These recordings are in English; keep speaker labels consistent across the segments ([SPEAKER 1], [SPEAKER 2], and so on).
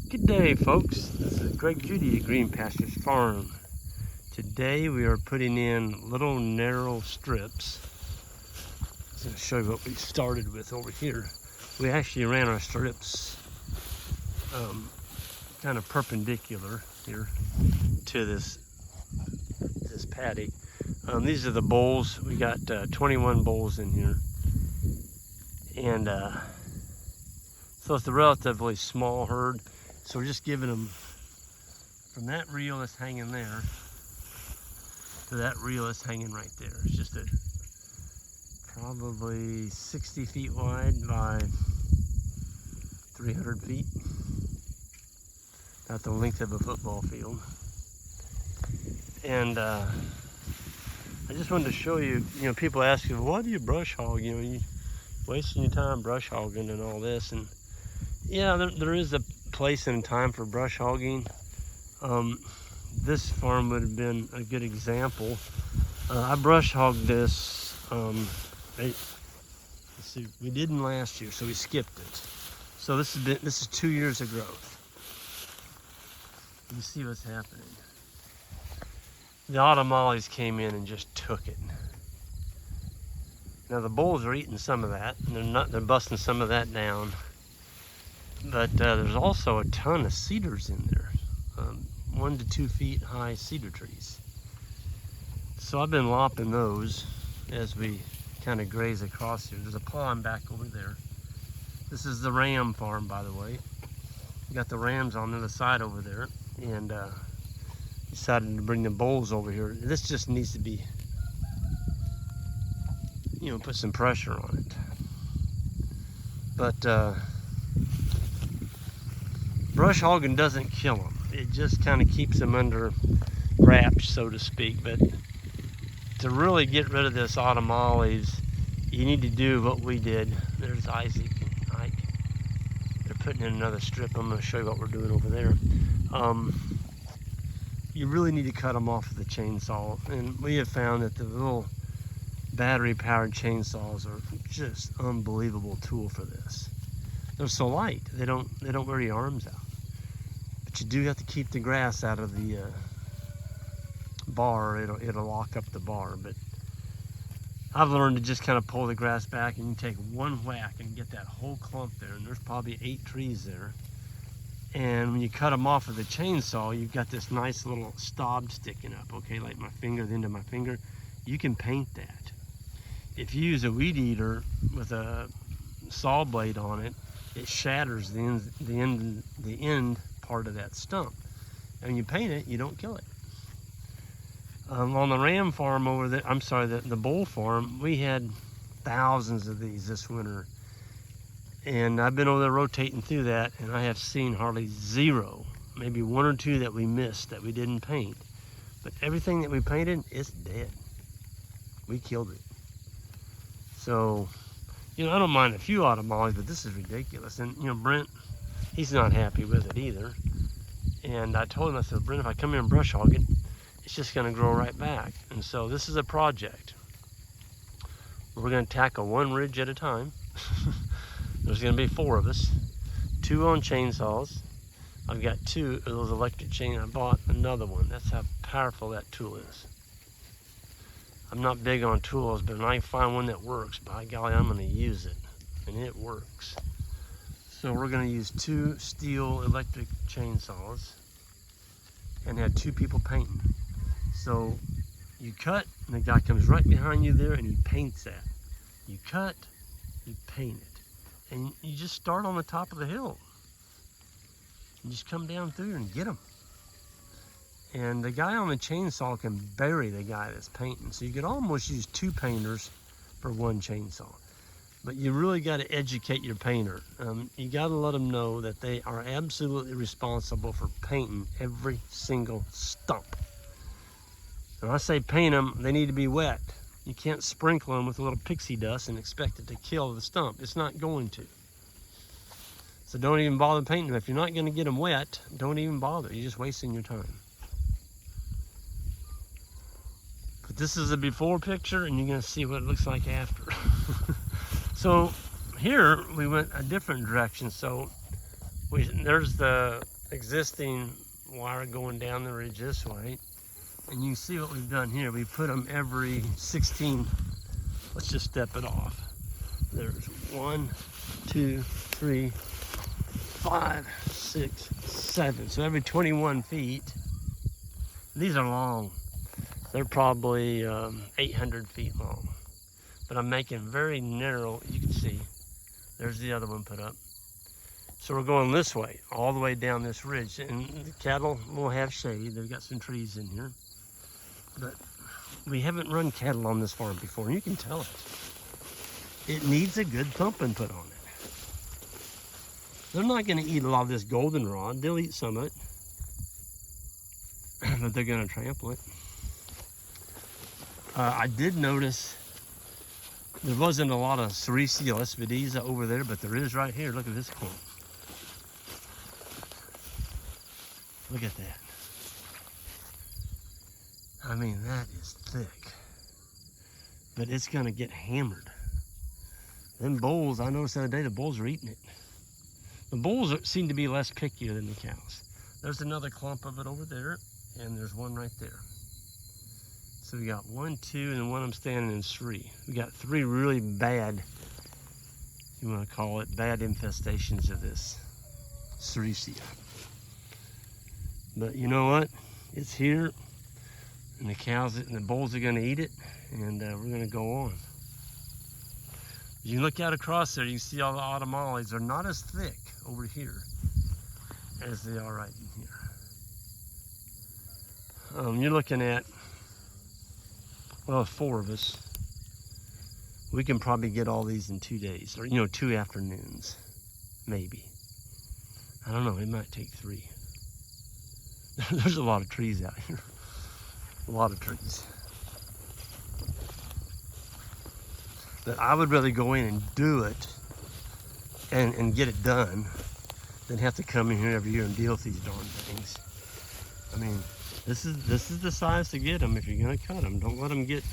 [SPEAKER 1] Good day, folks. This is Greg Judy at Green Pastures Farm. Today we are putting in little narrow strips. I'm going to show you what we started with over here. We actually ran our strips kind of perpendicular here to this paddock. These are the bulls. We got 21 bulls in here, and so it's a relatively small herd. So we're just giving them from that reel that's hanging there to that reel that's hanging right there. It's just probably 60 feet wide by 300 feet. About the length of a football field. And I just wanted to show you, people ask you, why do you brush hog? You wasting your time brush hogging and all this. And yeah, there is a place and time for brush hogging. This farm would have been a good example. I brush hogged this. Let's see, we didn't last year, so we skipped it. So this is 2 years of growth. You see what's happening. The autumn ollies came in and just took it. Now the bulls are eating some of that, and they're busting some of that down. But there's also a ton of cedars in there, 1 to 2 feet high cedar trees. So I've been lopping those as we kind of graze across here. There's a pond back over there. This is the ram farm, by the way. We got the rams on the other side over there, and decided to bring the bulls over here. This just needs to be, put some pressure on it. But brush hogging doesn't kill them. It just kind of keeps them under wraps, so to speak. But to really get rid of this autumn ollies, you need to do what we did. There's Isaac and Ike. They're putting in another strip. I'm going to show you what we're doing over there. You really need to cut them off with a chainsaw. And we have found that the little battery-powered chainsaws are just an unbelievable tool for this. They're so light. They don't wear your arms out. But you do have to keep the grass out of the bar. It'll lock up the bar. But I've learned to just kind of pull the grass back, and you take one whack and get that whole clump there. And there's probably 8 trees there. And when you cut them off with a chainsaw, you've got this nice little stub sticking up. Okay, like my finger, the end of my finger. You can paint that. If you use a weed eater with a saw blade on it, it shatters the end part of that stump. And when you paint it, you don't kill it. On the ram farm over there, the bull farm, we had thousands of these this winter. And I've been over there rotating through that, and I have seen hardly zero, maybe 1 or 2 that we missed, that we didn't paint. But everything that we painted is dead. We killed it. So, I don't mind a few autumn ollies, but this is ridiculous. And, Brent, he's not happy with it either. And I told him, I said, Brent, if I come here and brush hog it, it's just going to grow right back. And so this is a project. We're going to tackle 1 ridge at a time. There's going to be 4 of us. 2 on chainsaws. I've got 2 of those electric chains. I bought another one. That's how powerful that tool is. I'm not big on tools, but when I find one that works, by golly, I'm going to use it. And it works. So we're going to use 2 steel electric chainsaws and have 2 people painting. So you cut, and the guy comes right behind you there, and he paints that. You cut, you paint it. And you just start on the top of the hill. You just come down through and get them. And the guy on the chainsaw can bury the guy that's painting. So you could almost use 2 painters for 1 chainsaw. But you really got to educate your painter. You got to let them know that they are absolutely responsible for painting every single stump. When I say paint them, they need to be wet. You can't sprinkle them with a little pixie dust and expect it to kill the stump. It's not going to. So don't even bother painting them. If you're not going to get them wet, don't even bother. You're just wasting your time. But this is a before picture, and you're going to see what it looks like after. So here we went a different direction. So there's the existing wire going down the ridge this way. And you can see what we've done here. We put them every 16. Let's just step it off. There's 1, 2, 3, 5, 6, 7. So every 21 feet. These are long. They're probably 800 feet long. But I'm making very narrow. You can see. There's the other one put up. So we're going this way, all the way down this ridge. And the cattle will have shade. They've got some trees in here. But we haven't run cattle on this farm before, and you can tell it. It needs a good thumping put on it. They're not going to eat a lot of this goldenrod. They'll eat some of it, but they're going to trample it. I did notice there wasn't a lot of Sericea lespedeza over there, but there is right here. Look at this clump. Look at that. I mean, that is thick. But it's going to get hammered. Them bulls, I noticed the other day, the bulls are eating it. The bulls seem to be less pickier than the cows. There's another clump of it over there, and there's one right there. So we got 1, 2, and then one I'm standing in 3. We got 3 really bad, you want to call it, bad infestations of this Sericea. But you know what? It's here, and the cows and the bulls are going to eat it, and we're going to go on. You look out across there, you can see all the autumnales. They're not as thick over here as they are right in here. You're looking at, well, 4 of us. We can probably get all these in 2 days, or 2 afternoons, maybe. I don't know, it might take 3. There's a lot of trees out here. A lot of trees. But I would rather go in and do it and get it done than have to come in here every year and deal with these darn things. I mean, this is the size to get them if you're going to cut them. Don't let them get,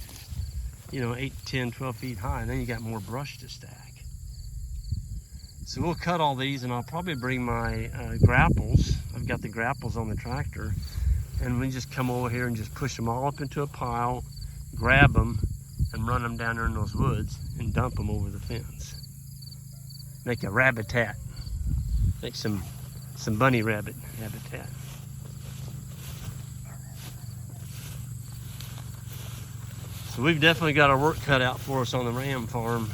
[SPEAKER 1] 8, 10, 12 feet high, and then you got more brush to stack. So we'll cut all these, and I'll probably bring my grapples. I've got the grapples on the tractor, and we just come over here and just push them all up into a pile, grab them, and run them down there in those woods and dump them over the fence. Make a rabbit-tat. Make some bunny rabbit habitat. So we've definitely got our work cut out for us on the ram farm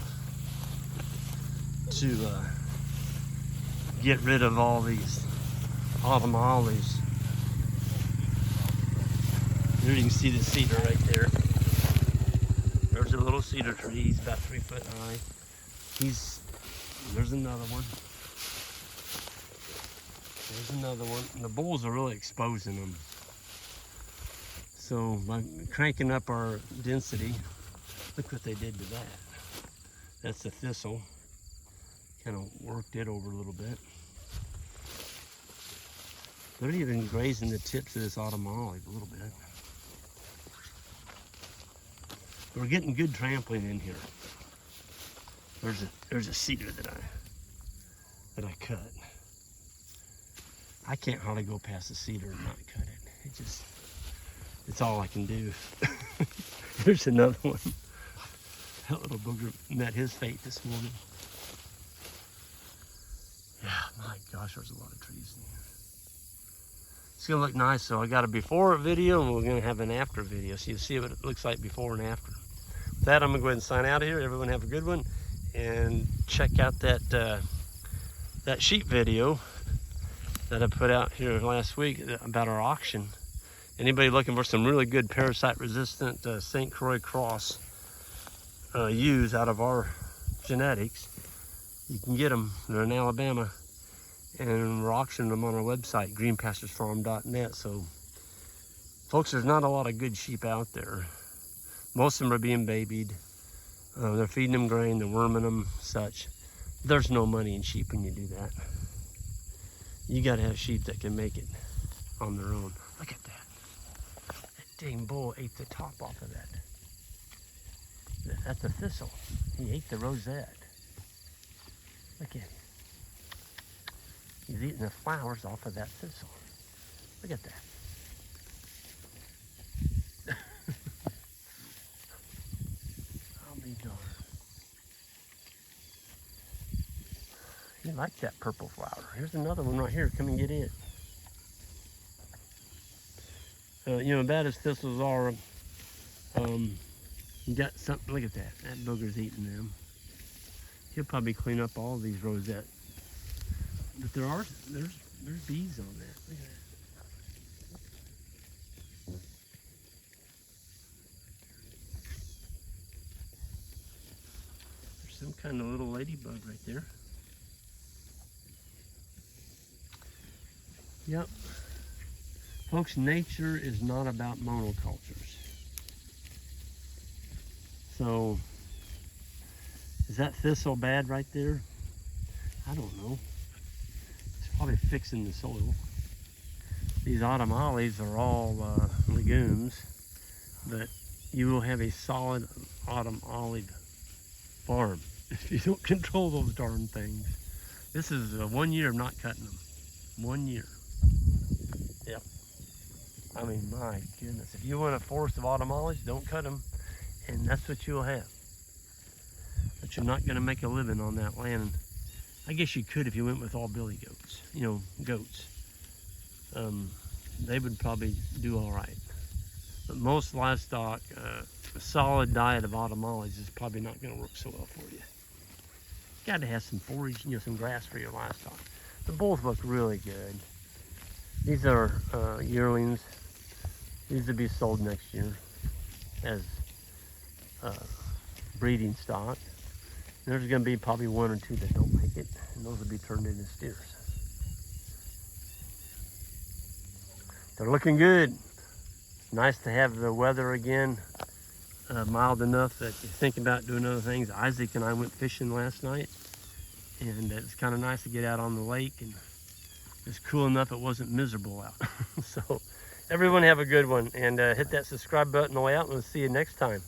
[SPEAKER 1] to get rid of all these autumnales. There you can see the cedar right there. There's a little cedar tree. He's about 3 foot high. There's another one. There's another one. And the bulls are really exposing them. So by cranking up our density, look what they did to that. That's the thistle. Kind of worked it over a little bit. They're even grazing the tips of this autumnale a little bit. We're getting good trampling in here. There's a cedar that I cut. I can't hardly go past the cedar and not cut it. It's all I can do. Here's another one. That little booger met his fate this morning. Yeah, my gosh, there's a lot of trees in here. It's gonna look nice, so I got a before video and we're gonna have an after video. So you see what it looks like before and after. With that, I'm gonna go ahead and sign out of here. Everyone have a good one, and check out that sheep video that I put out here last week about our auction. Anybody looking for some really good parasite-resistant St. Croix cross ewes out of our genetics, you can get them. They're in Alabama, and we're auctioning them on our website, greenpasturesfarm.net. So, folks, there's not a lot of good sheep out there. Most of them are being babied. They're feeding them grain, they're worming them, such. There's no money in sheep when you do that. You got to have sheep that can make it on their own. Look at that. That dang bull ate the top off of that. That's a thistle. He ate the rosette. Look at him. He's eating the flowers off of that thistle. Look at that. I'll be darned. He likes that purple flower. Here's another one right here. Come and get it. You know, bad as thistles are, you got something. Look at that. That booger's eating them. He'll probably clean up all these rosettes. But there's bees on there. Look at that. There's some kind of little ladybug right there. Yep. Folks, nature is not about monocultures. So, is that thistle bad right there? I don't know. It's probably fixing the soil. These autumn olives are all legumes, but you will have a solid autumn olive farm if you don't control those darn things. This is 1 year of not cutting them. 1 year. Yep. I mean, my goodness. If you want a forest of autumn olives, don't cut them, and that's what you'll have. But you're not going to make a living on that land. I guess you could if you went with all billy goats, you know, goats. They would probably do all right. But most livestock, a solid diet of autumn olives is probably not going to work so well for you. Got to have some forage, you know, some grass for your livestock. The bulls look really good. These are yearlings. These will be sold next year as breeding stock. There's going to be probably 1 or 2 that don't make it, and those will be turned into steers. They're looking good. Nice to have the weather again, mild enough that you think about doing other things. Isaac and I went fishing last night, and it's kind of nice to get out on the lake, and it's cool enough it wasn't miserable out. So everyone have a good one, and hit that subscribe button on the way out, and we'll see you next time.